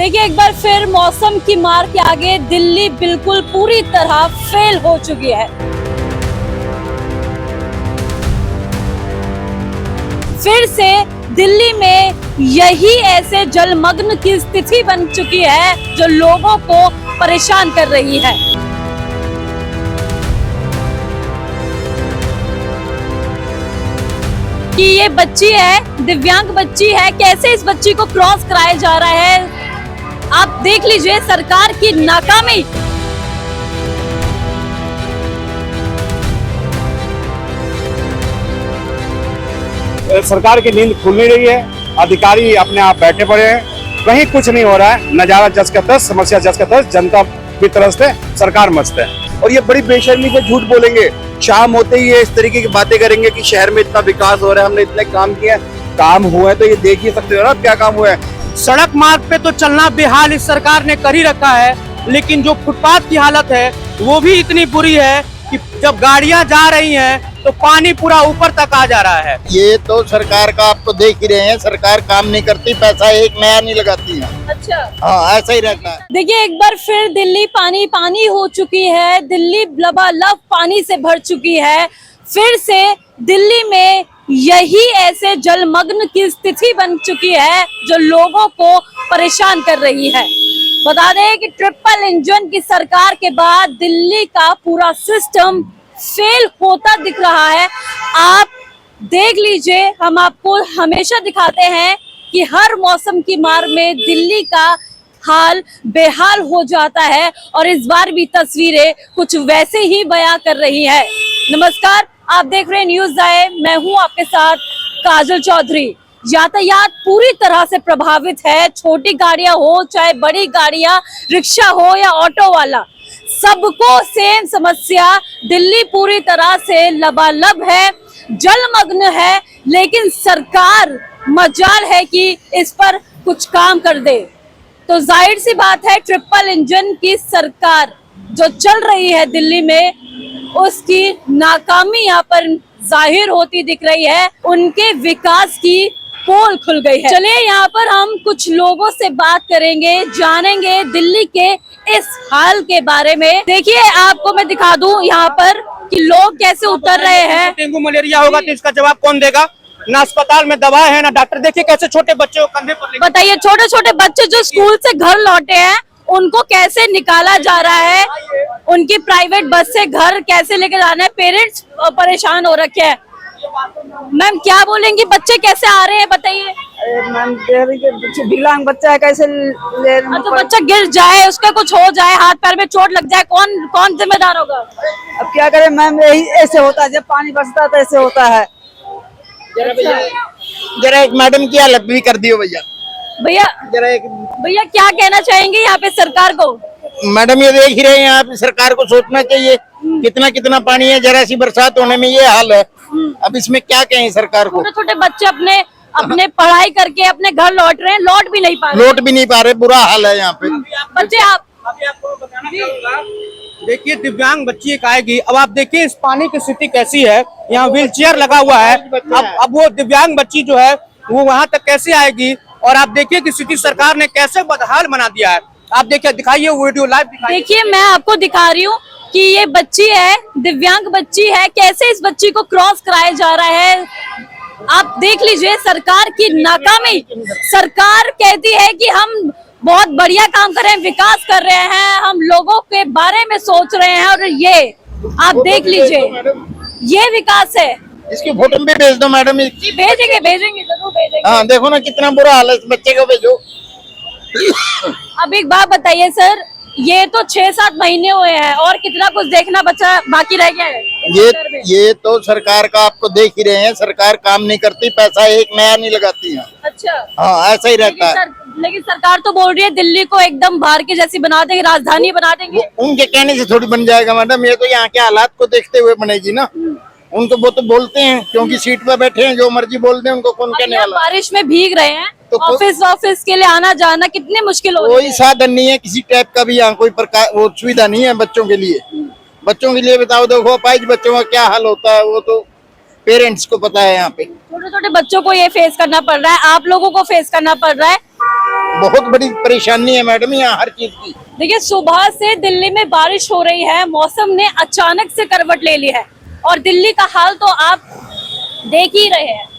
देखिए एक बार फिर मौसम की मार के आगे दिल्ली बिल्कुल पूरी तरह फेल हो चुकी है। फिर से दिल्ली में यही ऐसे जलमग्न की स्थिति बन चुकी है जो लोगों को परेशान कर रही है। कि ये बच्ची है, दिव्यांग बच्ची है, कैसे इस बच्ची को क्रॉस कराया जा रहा है। आप देख लीजिए सरकार की नाकामी। सरकार की नींद खुल नहीं रही है, अधिकारी अपने आप बैठे पड़े हैं, कहीं कुछ नहीं हो रहा है। नजारा जस का तस, समस्या जस का तस, जनता भी तरसते, सरकार मस्त है। और ये बड़ी बेशर्मी से झूठ बोलेंगे, शाम होते ही ये इस तरीके की बातें करेंगे कि शहर में इतना विकास हो रहा है, हमने इतने काम किए। काम हुआ है तो ये देख ही सकते हो ना क्या काम हुआ है। सड़क मार्ग पे तो चलना बेहाल इस सरकार ने कर ही रखा है, लेकिन जो फुटपाथ की हालत है वो भी इतनी बुरी है कि जब गाड़ियां जा रही हैं तो पानी पूरा ऊपर तक आ जा रहा है। ये तो सरकार का आप तो देख ही रहे हैं, सरकार काम नहीं करती, पैसा एक नया नहीं लगाती है। अच्छा, हाँ ऐसा ही रहता है। देखिए एक बार फिर दिल्ली पानी पानी हो चुकी है, दिल्ली लबालब पानी से भर चुकी है। फिर से दिल्ली में यही ऐसे जलमग्न की स्थिति बन चुकी है जो लोगों को परेशान कर रही है। बता दें कि ट्रिपल इंजन की सरकार के बाद दिल्ली का पूरा सिस्टम फेल होता दिख रहा है। आप देख लीजिए, हम आपको हमेशा दिखाते हैं कि हर मौसम की मार में दिल्ली का हाल बेहाल हो जाता है और इस बार भी तस्वीरें कुछ वैसे ही बयां कर रही है। नमस्कार, आप देख रहे हैं न्यूज़ आए, मैं हूं आपके साथ काजल चौधरी। यातायात पूरी तरह से प्रभावित है, छोटी गाड़ियां हो चाहे बड़ी गाड़ियां, रिक्शा हो या ऑटो वाला, सबको सेम समस्या। दिल्ली पूरी तरह से लबालब है, जलमग्न है, लेकिन सरकार मजाल है कि इस पर कुछ काम कर दे। तो जाहिर सी बात है ट्रिपल इंजन की सरकार जो चल रही है दिल्ली में, उसकी नाकामी यहाँ पर जाहिर होती दिख रही है। उनके विकास की पोल खुल गई है। चलिए यहाँ पर हम कुछ लोगों से बात करेंगे, जानेंगे दिल्ली के इस हाल के बारे में। देखिए आपको मैं दिखा दूं यहाँ पर कि लोग कैसे उतर रहे हैं। डेंगू मलेरिया होगा तो इसका जवाब कौन देगा? ना अस्पताल में दवा है ना डॉक्टर। देखिए कैसे छोटे बच्चे को कंधे पर। बताइए छोटे छोटे बच्चे जो स्कूल से घर लौटे हैं उनको कैसे निकाला जा रहा है, उनकी प्राइवेट बस से घर कैसे लेके जाना है, पेरेंट्स परेशान हो रखे हैं। मैम क्या बोलेंगी, बच्चे कैसे आ रहे हैं बताइए। मैम विकलांग बच्चा है, कैसे ले तो बच्चा गिर जाए, उसका कुछ हो जाए, हाथ पैर में चोट लग जाए, कौन कौन जिम्मेदार होगा? अब क्या करें मैम, यही ऐसे होता है, जब पानी बरसता है तो ऐसे होता है। जरा एक मैडम की हालत भी कर दियो भैया। भैया क्या कहना चाहेंगे यहाँ पे सरकार को? मैडम ये देख ही रहे हैं, आप सरकार को सोचना चाहिए कितना कितना पानी है, जरा सी बरसात होने में ये हाल है। अब इसमें क्या कहें सरकार को। छोटे छोटे बच्चे अपने पढ़ाई करके अपने घर लौट रहे हैं, लौट भी नहीं पा रहे, बुरा हाल है यहाँ पे। बच्चे आपको बताना चाहूंगा, देखिए दिव्यांग बच्ची एक आएगी। अब आप देखिए इस पानी की स्थिति कैसी है, यहाँ व्हील चेयर लगा हुआ है। अब वो दिव्यांग बच्ची जो है वो वहाँ तक कैसे आएगी, और आप देखिए कि स्थिति सरकार ने कैसे बदहाल बना दिया है। आप देखिए, दिखाइए वीडियो लाइव दिखाइए। देखिए मैं आपको दिखा रही हूँ कि ये बच्ची है, दिव्यांग बच्ची है, कैसे इस बच्ची को क्रॉस कराया जा रहा है। आप देख लीजिए सरकार की नाकामी। सरकार कहती है कि हम बहुत बढ़िया काम कर रहे हैं, विकास कर रहे हैं, हम लोगों के बारे में सोच रहे हैं, और ये आप देख लीजिए ये विकास है। इसकी फोटो भी भेज दो मैडम। भेजेंगे जरूर भेजेंगे। हाँ देखो ना कितना बुरा हाल है, इस बच्चे को भेजो। अब एक बात बताइए सर, ये तो 6-7 महीने हुए हैं और कितना कुछ देखना बच्चा बाकी रह गया है। ये तो सरकार का आप तो देख ही रहे हैं, सरकार काम नहीं करती, पैसा एक नया नहीं लगाती है। अच्छा, हाँ ऐसा ही रहता है। लेकिन सरकार तो बोल रही है दिल्ली को एकदम बाहर की जैसी बना देंगे, राजधानी बना देंगे। उनके कहने से थोड़ी बन जाएगा मैडम, ये तो यहाँ के हालात को देखते हुए बनेगी ना। उनको वो तो बोलते हैं क्योंकि सीट पे बैठे हैं, जो मर्जी बोलते हैं, उनको कौन कहने वाला। बारिश में भीग रहे हैं तो ऑफिस के लिए आना जाना कितने मुश्किल हो रही है। कोई साधन नहीं है किसी टाइप का भी, यहाँ कोई प्रकार वो सुविधा नहीं है बच्चों के लिए। बच्चों के लिए बताओ, देखो अपाहिज बच्चों का क्या हाल होता है, वो तो पेरेंट्स को पता है। यहाँ पे छोटे छोटे बच्चों को ये फेस करना पड़ रहा है, आप लोगों को फेस करना पड़ रहा है। बहुत बड़ी परेशानी है मैडम यहाँ हर चीज की। देखिए सुबह से दिल्ली में बारिश हो रही है, मौसम ने अचानक से करवट ले ली है और दिल्ली का हाल तो आप देख ही रहे हैं।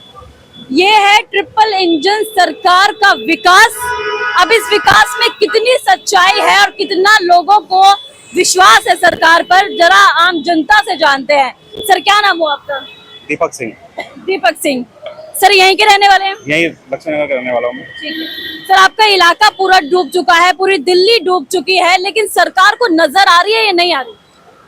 ये है ट्रिपल इंजन सरकार का विकास। अब इस विकास में कितनी सच्चाई है और कितना लोगों को विश्वास है सरकार पर, जरा आम जनता से जानते हैं। सर क्या नाम हो आपका? दीपक सिंह, दीपक सिंह। सर यहीं के रहने वाले हैं? यही लक्ष्मीनगर का रहने वाला हूँ मैं। ठीक है सर, आपका इलाका पूरा डूब चुका है, पूरी दिल्ली डूब चुकी है, लेकिन सरकार को नजर आ रही है या नहीं आ रही?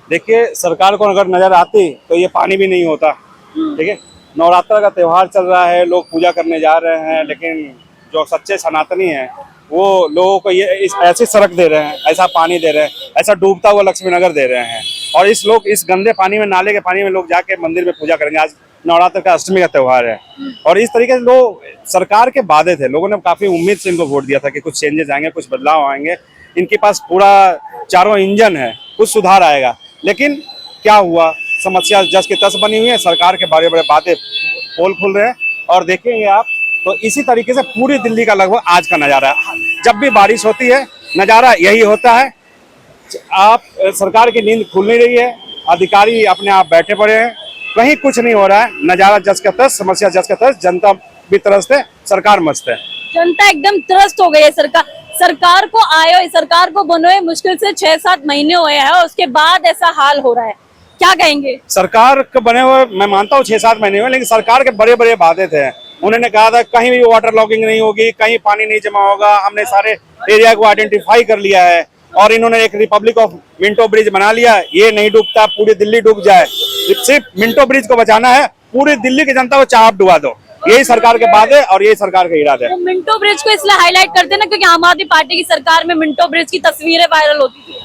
देखिए सरकार को अगर नजर आती तो ये पानी भी नहीं होता। ठीक है, नवरात्र का त्योहार चल रहा है, लोग पूजा करने जा रहे हैं, लेकिन जो सच्चे सनातनी हैं वो लोगों को ये इस ऐसी सड़क दे रहे हैं, ऐसा पानी दे रहे हैं, ऐसा डूबता हुआ लक्ष्मीनगर दे रहे हैं। और इस गंदे पानी में, नाले के पानी में लोग जाके मंदिर में पूजा करेंगे। आज नवरात्र का अष्टमी का त्योहार है और इस तरीके से लोग सरकार के वादे थे, लोगों ने काफी उम्मीद से इनको वोट दिया था कि कुछ चेंजेस आएंगे, कुछ बदलाव आएंगे, इनके पास पूरा चारों इंजन है, कुछ सुधार आएगा। लेकिन क्या हुआ, समस्या जस की तस बनी हुई है। सरकार के बड़े बड़े बातें पोल खुल रहे हैं और देखेंगे आप तो इसी तरीके से पूरी दिल्ली का लगभग आज का नजारा है। जब भी बारिश होती है नजारा यही होता है। आप सरकार की नींद खुल नहीं रही है, अधिकारी अपने आप बैठे पड़े हैं, कहीं कुछ नहीं हो रहा है। नजारा जस का तस, समस्या जस का तस, जनता भी त्रस्त है, सरकार मस्त है। जनता एकदम त्रस्त हो गई है। सरकार को आए हुए, सरकार को बने हुए मुश्किल से 6-7 महीने हुए हैं और उसके बाद ऐसा हाल हो रहा है, क्या कहेंगे? सरकार के बने हुए मैं मानता हूँ 6-7 महीने हुए, लेकिन सरकार के बड़े बड़े वादे थे। उन्होंने कहा था कहीं भी वाटर लॉगिंग नहीं होगी, कहीं पानी नहीं जमा होगा, हमने सारे एरिया को आइडेंटिफाई कर लिया है और इन्होंने एक रिपब्लिक ऑफ मिंटो ब्रिज बना लिया। ये नहीं डूबता, पूरी दिल्ली डूब जाए, सिर्फ मिंटो ब्रिज को बचाना है, पूरी दिल्ली की जनता को चाप डुबा दो। यही सरकार के वादे और यही सरकार के इरादे हैं। मिंटो ब्रिज को इसलिए हाईलाइट करते हैं ना क्योंकि आम आदमी पार्टी की सरकार में मिंटो ब्रिज की तस्वीरें वायरल होती थी।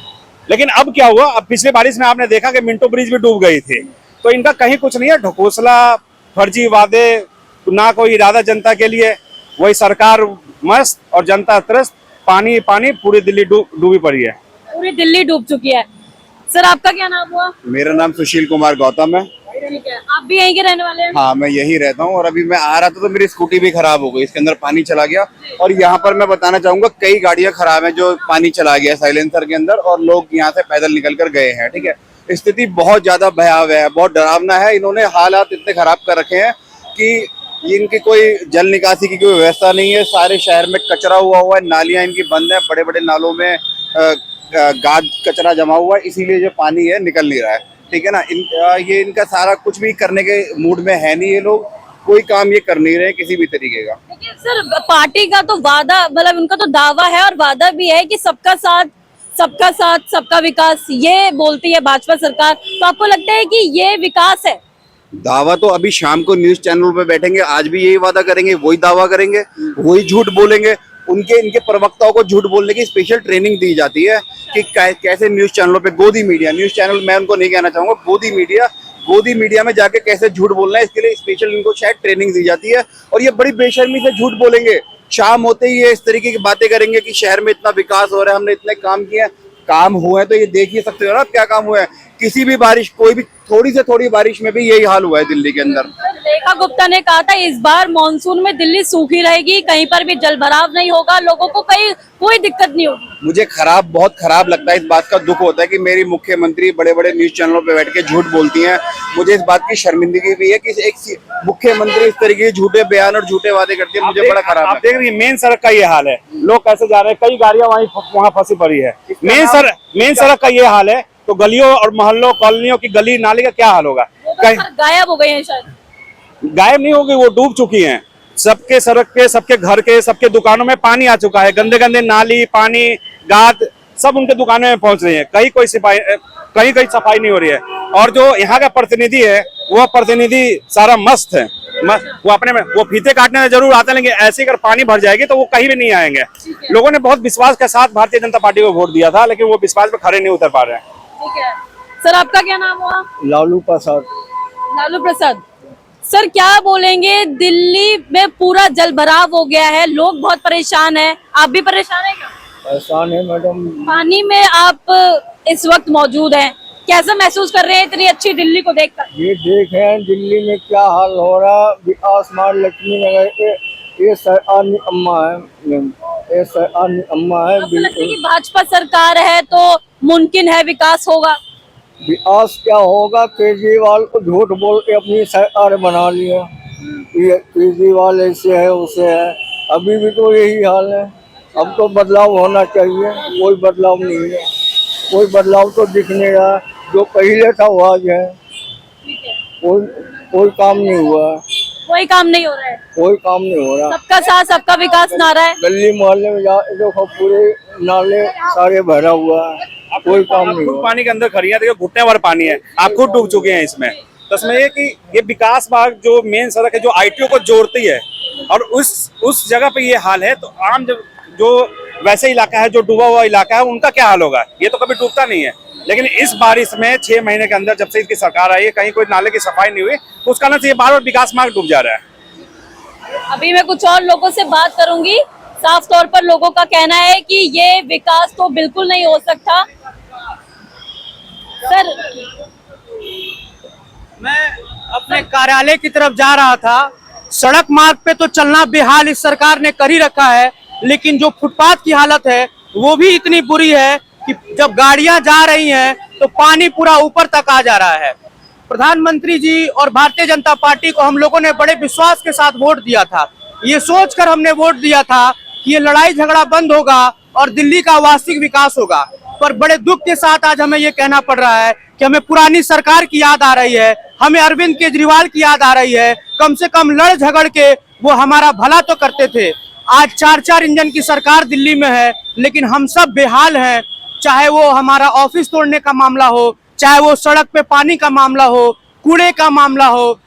लेकिन अब क्या हुआ, अब पिछले बारिश में आपने देखा कि मिंटो ब्रिज भी डूब गई थी। तो इनका कहीं कुछ नहीं है, ढकोसला, फर्जी वादे, ना कोई इरादा जनता के लिए। वही सरकार मस्त और जनता त्रस्त, पानी पानी, पूरी दिल्ली डूबी पड़ी है, पूरी दिल्ली डूब चुकी है। सर आपका क्या नाम हुआ? मेरा नाम सुशील कुमार गौतम है। ठीक है, आप भी यहीं के रहने वाले हैं? हाँ, मैं यही रहता हूँ और अभी मैं आ रहा था तो मेरी स्कूटी भी खराब हो गई, इसके अंदर पानी चला गया। और यहाँ पर मैं बताना चाहूंगा कई गाड़ियां खराब हैं जो पानी चला गया साइलेंसर के अंदर और लोग यहाँ से पैदल निकल कर गए हैं। ठीक है, स्थिति बहुत ज्यादा भयावह है, बहुत डरावना है। इन्होंने हालात इतने खराब कर रखे हैं कि इनकी कोई जल निकासी की कोई व्यवस्था नहीं है। सारे शहर में कचरा हुआ है, नालियां इनकी बंद है, बड़े बड़े नालों में गाद कचरा जमा हुआ है, इसीलिए जो पानी है निकल नहीं रहा है। ठीक है ना, ये इनका सारा कुछ भी करने के मूड में है नहीं, ये लोग कोई काम ये कर नहीं रहे किसी भी तरीके का। लेकिन सर पार्टी का तो वादा, मतलब उनका तो दावा है और वादा भी है कि सबका साथ सबका विकास, ये बोलती है भाजपा सरकार। तो आपको लगता है कि ये विकास है? दावा तो अभी शाम को न्यूज चैनल पे बैठेंगे, आज भी यही वादा करेंगे, वही दावा करेंगे, वही झूठ बोलेंगे। इनके प्रवक्ताओं को झूठ बोलने की स्पेशल ट्रेनिंग दी जाती है कि कैसे न्यूज चैनलों पे, गोदी मीडिया न्यूज चैनल मैं उनको नहीं कहना चाहूंगा, गोदी मीडिया में जाके कैसे झूठ बोलना है, इसके लिए स्पेशल इनको शायद ट्रेनिंग दी जाती है। और ये बड़ी बेशर्मी से झूठ बोलेंगे, शाम होते ही ये इस तरीके की बातें करेंगे कि शहर में इतना विकास हो रहा है, हमने इतने काम किए हैं। काम हुआ है तो ये देख ही सकते हो ना क्या काम हुआ है। किसी भी बारिश, कोई भी थोड़ी से थोड़ी बारिश में भी यही हाल हुआ है दिल्ली के अंदर। रेखा गुप्ता ने कहा था इस बार मॉनसून में दिल्ली सूखी रहेगी, कहीं पर भी जल भराव नहीं होगा, लोगों को कहीं कोई दिक्कत नहीं होगी। मुझे बहुत खराब लगता है, इस बात का दुख होता है कि मेरी मुख्यमंत्री बड़े बड़े न्यूज चैनलों पे बैठ के झूठ बोलती हैं। मुझे इस बात की शर्मिंदगी भी है कि एक मुख्यमंत्री इस तरीके के झूठे बयान और झूठे वादे करती है, मुझे बड़ा खराब। आप देख रही है मेन सड़क का ये हाल है, लोग कैसे जा रहे हैं, कई गाड़ियां वहाँ फंसी पड़ी है। मेन सड़क का ये हाल है, तो गलियों और मोहल्लों, कॉलोनियों की गली नाली का क्या हाल होगा? गायब हो गए हैं, शायद गायब नहीं होगी, वो डूब चुकी हैं। सबके सड़क के, सबके घर के, सबके दुकानों में पानी आ चुका है। गंदे गंदे नाली, पानी, गाद सब उनके दुकानों में पहुंच रही है। कहीं सफाई नहीं हो रही है। और जो यहाँ का प्रतिनिधि है, वो प्रतिनिधि सारा मस्त है, वो अपने में वो फीते काटने में जरूर आते हैं, लेकिन ऐसे अगर पानी भर जाएगी तो वो कहीं भी नहीं आएंगे। लोगों ने बहुत विश्वास के साथ भारतीय जनता पार्टी को वोट दिया था, लेकिन वो विश्वास पे खड़े नहीं उतर पा रहे हैं। ठीक है सर, आपका क्या नाम हुआ? लालू प्रसाद। लालू प्रसाद। सर क्या बोलेंगे, दिल्ली में पूरा जल भराव हो गया है, लोग बहुत परेशान हैं, आप भी परेशान हैं क्या? परेशान है मैडम। पानी में आप इस वक्त मौजूद हैं, कैसा महसूस कर रहे हैं इतनी अच्छी दिल्ली को देखकर? ये देखें दिल्ली में क्या हाल हो रहा है। आसमान लक्ष्मी नगर ये सरआनी अम्मा है, ये सरआनी अम्मा है। आपको लगता है कि भाजपा सरकार है तो मुमकिन है विकास होगा? विकास क्या होगा, केजरीवाल को झूठ बोल के अपनी सरकार बना लिया। ये केजरीवाल ऐसे है उसे है, अभी भी तो यही हाल है। अब तो बदलाव होना चाहिए, कोई बदलाव नहीं है, कोई बदलाव तो दिख नहीं रहा। जो पहले था वो आज है, कोई काम नहीं हुआ, कोई काम नहीं हो रहा है, कोई काम नहीं हो रहा। सबका साथ सबका विकास नारा है। गली मोहल्ले में देखो पूरे नाले सारे भरा हुआ है, कोई काम नहीं हुआ। पानी के अंदर खड़ी है, देखो घुटने भर पानी है, आप खुद डूब चुके हैं इसमें। तो इसमें ये कि ये विकास मार्ग जो मेन सड़क है जो आईटीओ को जोड़ती है और उस जगह पे ये हाल है, तो आम जो वैसे इलाका है जो डूबा हुआ इलाका है उनका क्या हाल होगा? ये तो कभी डूबता नहीं है। लेकिन इस बारिश में 6 महीने के अंदर जब से इसकी सरकार आई है कहीं कोई नाले की सफाई नहीं हुई, तो उस कारण से ये बार-बार विकास मार्ग डूब जा रहा है। अभी मैं कुछ और लोगों से बात करूंगी। साफ तौर पर लोगों का कहना है कि ये विकास तो बिल्कुल नहीं हो सकता। सर, मैं अपने कार्यालय की तरफ जा रहा था। सड़क मार्ग पे तो चलना बेहाल इस सरकार ने कर ही रखा है, लेकिन जो फुटपाथ की हालत है वो भी इतनी बुरी है कि जब गाड़ियां जा रही हैं तो पानी पूरा ऊपर तक आ जा रहा है। प्रधानमंत्री जी और भारतीय जनता पार्टी को हम लोगों ने बड़े विश्वास के साथ वोट दिया था। ये सोचकर हमने वोट दिया था कि ये लड़ाई झगड़ा बंद होगा और दिल्ली का वास्तविक विकास होगा। पर बड़े दुख के साथ आज हमें ये कहना पड़ रहा है कि हमें पुरानी सरकार की याद आ रही है, हमें अरविंद केजरीवाल की याद आ रही है। कम से कम लड़ झगड़ के वो हमारा भला तो करते थे। आज 4-4 इंजन की सरकार दिल्ली में है, लेकिन हम सब बेहाल हैं। चाहे वो हमारा ऑफिस तोड़ने का मामला हो, चाहे वो सड़क पे पानी का मामला हो, कूड़े का मामला हो,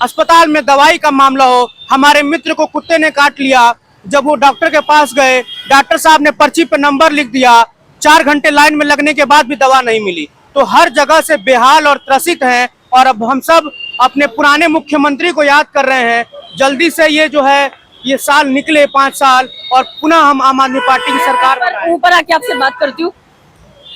अस्पताल में दवाई का मामला हो। हमारे मित्र को कुत्ते ने काट लिया, जब वो डॉक्टर के पास गए, डॉक्टर साहब ने पर्ची पे नंबर लिख दिया, 4 घंटे लाइन में लगने के बाद भी दवा नहीं मिली। तो हर जगह से बेहाल और त्रसित हैं और अब हम सब अपने पुराने मुख्यमंत्री को याद कर रहे हैं। जल्दी से ये जो है ये साल निकले 5 साल और पुनः हम आम आदमी पार्टी की सरकार। ऊपर आके आपसे बात करती हूँ।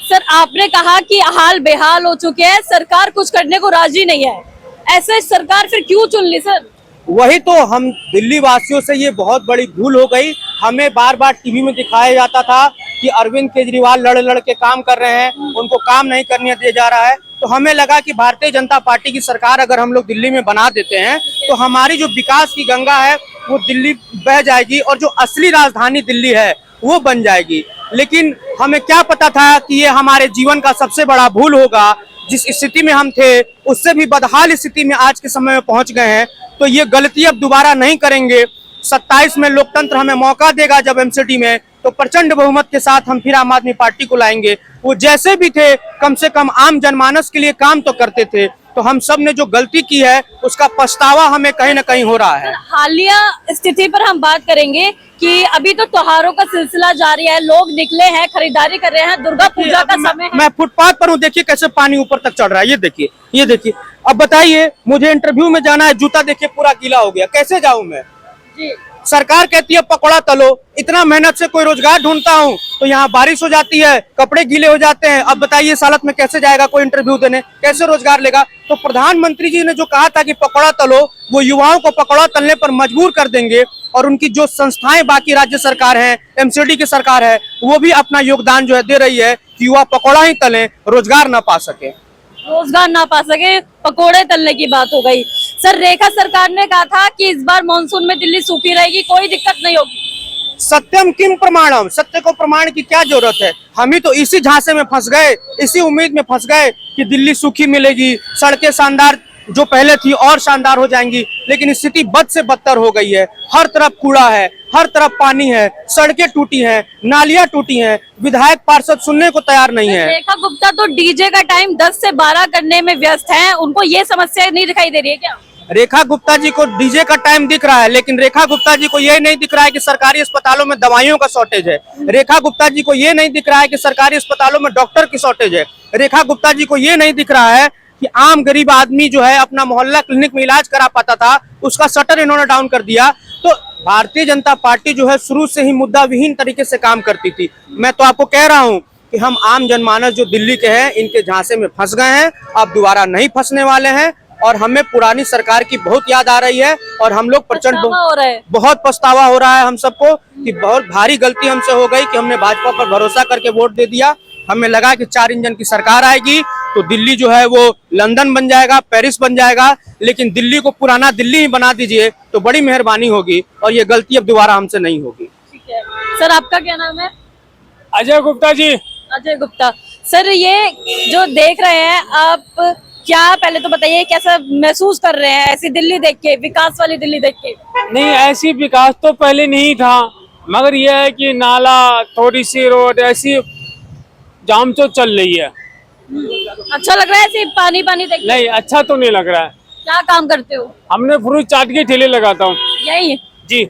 सर, आपने कहा कि हाल बेहाल हो चुके हैं, सरकार कुछ करने को राजी नहीं है। ऐसे सरकार फिर क्यों चुन ली सर? वही तो हम दिल्ली वासियों से ये बहुत बड़ी भूल हो गई। हमें बार बार टीवी में दिखाया जाता था कि अरविंद केजरीवाल लड़ लड़ के काम कर रहे हैं, उनको काम नहीं करने दिया जा रहा है। तो हमें लगा कि भारतीय जनता पार्टी की सरकार अगर हम लोग दिल्ली में बना देते हैं तो हमारी जो विकास की गंगा है वो दिल्ली बह जाएगी और जो असली राजधानी दिल्ली है वो बन जाएगी। लेकिन हमें क्या पता था कि ये हमारे जीवन का सबसे बड़ा भूल होगा। जिस स्थिति में हम थे उससे भी बदहाल स्थिति में आज के समय में पहुंच गए हैं। तो ये गलती अब दोबारा नहीं करेंगे। 27 में लोकतंत्र हमें मौका देगा जब एमसीडी में, तो प्रचंड बहुमत के साथ हम फिर आम आदमी पार्टी को लाएंगे। वो जैसे भी थे कम से कम आम जनमानस के लिए काम तो करते थे। तो हम सब ने जो गलती की है उसका पछतावा हमें कहीं ना कहीं हो रहा है। हालिया स्थिति पर हम बात करेंगे कि अभी तो त्योहारों का सिलसिला जारी है, लोग निकले हैं, खरीदारी कर रहे हैं, दुर्गा पूजा का समय है। मैं फुटपाथ पर हूँ, देखिए कैसे पानी ऊपर तक चढ़ रहा है। ये देखिए, ये देखिए। अब बताइए, मुझे इंटरव्यू में जाना है, जूता देखिए पूरा गीला हो गया, कैसे जाऊं मैं? जी। सरकार कहती है पकौड़ा तलो, इतना मेहनत से कोई रोजगार ढूंढता हूँ तो यहाँ बारिश हो जाती है, कपड़े गीले हो जाते हैं। अब बताइए इस हालत में कैसे जाएगा कोई इंटरव्यू देने, कैसे रोजगार लेगा? तो प्रधानमंत्री जी ने जो कहा था कि पकौड़ा तलो, वो युवाओं को पकौड़ा तलने पर मजबूर कर देंगे और उनकी जो संस्थाएं बाकी राज्य सरकार है, एमसीडी की सरकार है, वो भी अपना योगदान जो है दे रही है कि युवा पकौड़ा ही तलें, रोजगार ना पा सके। रोजगार ना पा सके, पकोड़े तलने की बात हो गई। सर, रेखा सरकार ने कहा था कि इस बार मानसून में दिल्ली सूखी रहेगी, कोई दिक्कत नहीं होगी। सत्यम किम प्रमाणम, सत्य को प्रमाण की क्या जरूरत है? हम ही तो इसी झांसे में फंस गए, इसी उम्मीद में फंस गए कि दिल्ली सूखी मिलेगी, सड़कें शानदार जो पहले थी और शानदार हो जाएंगी। लेकिन स्थिति बद से बदतर हो गई है। हर तरफ कूड़ा है, हर तरफ पानी है, सड़कें टूटी हैं, नालियां टूटी हैं, विधायक पार्षद सुनने को तैयार नहीं है। रेखा गुप्ता तो डीजे का टाइम 10 से 12 करने में व्यस्त हैं, उनको ये समस्या नहीं दिखाई दे रही है क्या? रेखा गुप्ता जी को डीजे का टाइम दिख रहा है, लेकिन रेखा गुप्ता जी को ये नहीं दिख रहा है कि सरकारी अस्पतालों में दवाइयों का शॉर्टेज है। रेखा गुप्ता जी को ये नहीं दिख रहा है कि सरकारी अस्पतालों में डॉक्टर की शॉर्टेज है। रेखा गुप्ता जी को ये नहीं दिख रहा है कि आम गरीब आदमी जो है अपना मोहल्ला क्लिनिक में इलाज करा पाता था, उसका शटर इन्होंने डाउन कर दिया। तो भारतीय जनता पार्टी जो है शुरू से ही मुद्दा विहीन तरीके से काम करती थी। मैं तो आपको कह रहा हूँ कि हम आम जनमानस जो दिल्ली के हैं इनके झांसे में फंस गए हैं, अब दोबारा नहीं फंसने वाले हैं। और हमें पुरानी सरकार की बहुत याद आ रही है और हम लोग प्रचंड पछतावा हो रहा है। बहुत पछतावा हो रहा है हम सबको कि बहुत भारी गलती हमसे हो गई कि हमने भाजपा पर भरोसा करके वोट दे दिया। हमें लगा कि 4 इंजन की सरकार आएगी तो दिल्ली जो है वो लंदन बन जाएगा, पेरिस बन जाएगा, लेकिन दिल्ली को पुराना दिल्ली ही बना दीजिए तो बड़ी मेहरबानी होगी और ये गलती अब दोबारा हमसे नहीं होगी। ठीक है सर, आपका क्या नाम है? अजय गुप्ता जी। अजय गुप्ता। सर ये जो देख रहे हैं आप, क्या पहले तो बताइए कैसा महसूस कर रहे हैं ऐसी दिल्ली देख के, विकास वाली दिल्ली देख के? नहीं, ऐसी विकास तो पहले नहीं था, मगर यह है कि नाला, थोड़ी सी रोड ऐसी जाम तो चल रही है। अच्छा लग रहा है ऐसे पानी पानी देख के? नहीं, अच्छा तो नहीं लग रहा है। क्या काम करते हो? हमने फ्रूट चाट के ठेले लगाता हूँ यही जी।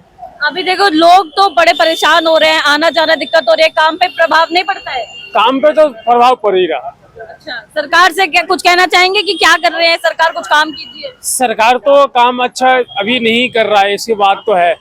अभी देखो लोग तो बड़े परेशान हो रहे हैं, आना जाना दिक्कत हो रही है, काम पे प्रभाव नहीं पड़ता है? काम पे तो प्रभाव पड़ेगा। अच्छा, सरकार से क्या कुछ कहना चाहेंगे कि क्या कर रहे हैं सरकार, कुछ काम कीजिए? सरकार तो काम अच्छा अभी नहीं कर रहा है, ऐसी बात तो है।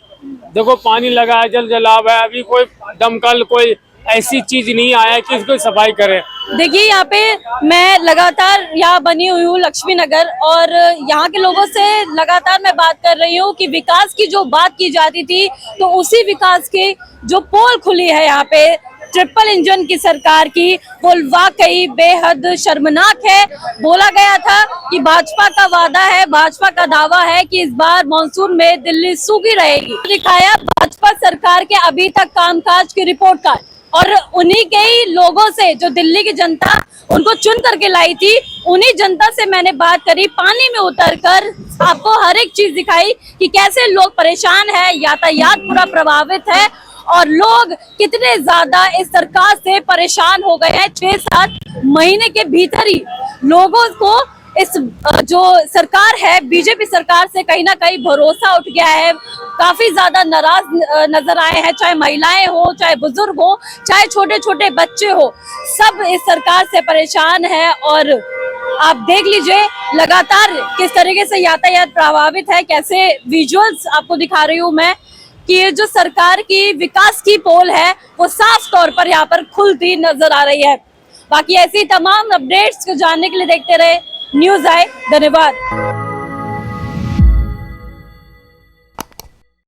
देखो पानी लगा है, जल जलाव है, अभी कोई दमकल कोई ऐसी चीज नहीं आया कि इसको सफाई करे। देखिए यहाँ पे मैं लगातार यहाँ बनी हुई हूँ लक्ष्मी नगर, और यहाँ के लोगों से लगातार मैं बात कर रही हूँ कि विकास की जो बात की जाती थी तो उसी विकास की जो पोल खुली है यहाँ पे ट्रिपल इंजन की सरकार की, वो वाकई बेहद शर्मनाक है। बोला गया था कि भाजपा का वादा है, भाजपा का दावा है कि इस बार मानसून में दिल्ली सूखी रहेगी। दिखाया भाजपा सरकार के अभी तक कामकाज की रिपोर्ट कार्ड, और उन्हीं के ही लोगों से जो दिल्ली की जनता उनको चुन करके लाई थी, उन्हीं जनता से मैंने बात करी, पानी में उतरकर आपको हर एक चीज दिखाई कि कैसे लोग परेशान है, यातायात पूरा प्रभावित है और लोग कितने ज्यादा इस सरकार से परेशान हो गए हैं। 6-7 महीने के भीतर ही लोगों को इस जो सरकार है बीजेपी सरकार से कहीं ना कहीं भरोसा उठ गया है। काफी ज्यादा नाराज नजर आए हैं, चाहे महिलाएं हो, चाहे बुजुर्ग हो, चाहे छोटे छोटे बच्चे हो, सब इस सरकार से परेशान है। और आप देख लीजिए लगातार किस तरीके से यातायात प्रभावित है। कैसे विजुअल्स आपको दिखा रही हूँ मैं कि ये जो सरकार की विकास की पोल है वो साफ तौर पर यहाँ पर खुलती नजर आ रही है। बाकी ऐसी तमाम अपडेट्स को जानने के लिए देखते रहे न्यूज़ आए। धन्यवाद।